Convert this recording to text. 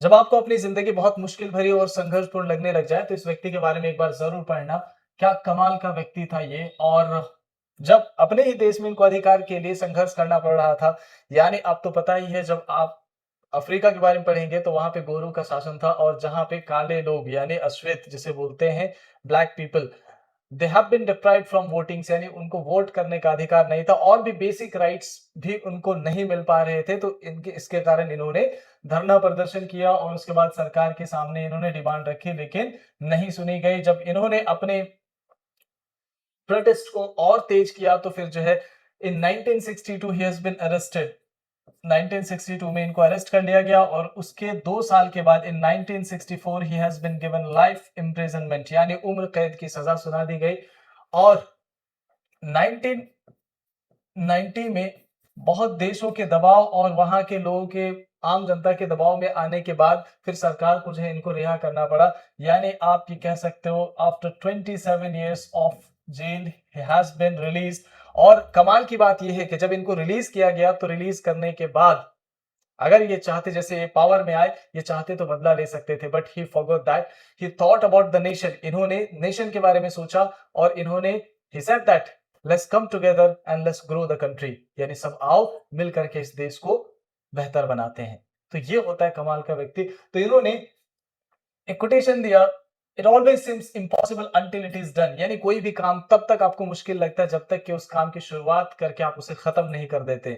जब आपको अपनी ज़िंदगी बहुत मुश्किल भरी और संघर्षपूर्ण लगने लग जाए, तो इस व्यक्ति के बारे में एक बार ज़रूर पढ़ना। क्या कमाल का व्यक्ति था ये। और जब अपने ही देश में इनको अधिकार के लिए संघर्ष करना पड़ रहा था, यानी आपको पता ही है जब आप अफ्रीका के बारे में पढ़ेंगे तो वहाँ पे गोरों का शासन था और जहाँ पे काले लोग यानी अश्वेत जिसे बोलते हैं black people, they have been deprived from votings यानी उनको वोट करने का अधिकार नहीं था और भी बेसिक राइट्स भी उनको नहीं मिल पा रहे थे। तो इनके इसके कारण इन्होंने धरना प्रदर्शन किया और उसके बाद सरकार के सामने इन्होंने डिमांड रखी, लेकिन नहीं सुनी गई। जब इन्होंने अपने प्रोटेस्ट को और तेज किया तो फिर जो है इन 1962 ही हैज बीन अरेस्टेड। 1962 में इनको अरेस्ट कर लिया गया और उसके 2 साल के बाद in 1964 he has been given life imprisonment यानी उम्र कैद की सजा सुना दी गई। और 1990 में बहुत देशों के दबाव और वहां के लोगों के आम जनता के दबाव में आने के बाद फिर सरकार को जो है इनको रिहा करना पड़ा। यानी आप ये कह सकते हो after 27 years of jail he has been release. और कमाल की बात यह है कि जब इनको रिलीज किया गया तो रिलीज करने के बाद अगर ये चाहते जैसे ये पावर में आए, ये चाहते तो बदला ले सकते थे, but he forgot that. He thought about the nation. इन्होंने नेशन के बारे में सोचा और इन्होंने he said that let's come together and let's grow the country, यानी सब आओ मिल करके इस देश को बेहतर बनाते हैं। तो ये होता है कमाल का व्यक्ति। तो इन्होंने एक कोटेशन दिया, it always seems impossible until it is done, यानी कोई भी काम तब तक आपको मुश्किल लगता है जब तक कि उस काम की शुरुआत करके आप उसे खत्म नहीं कर देते।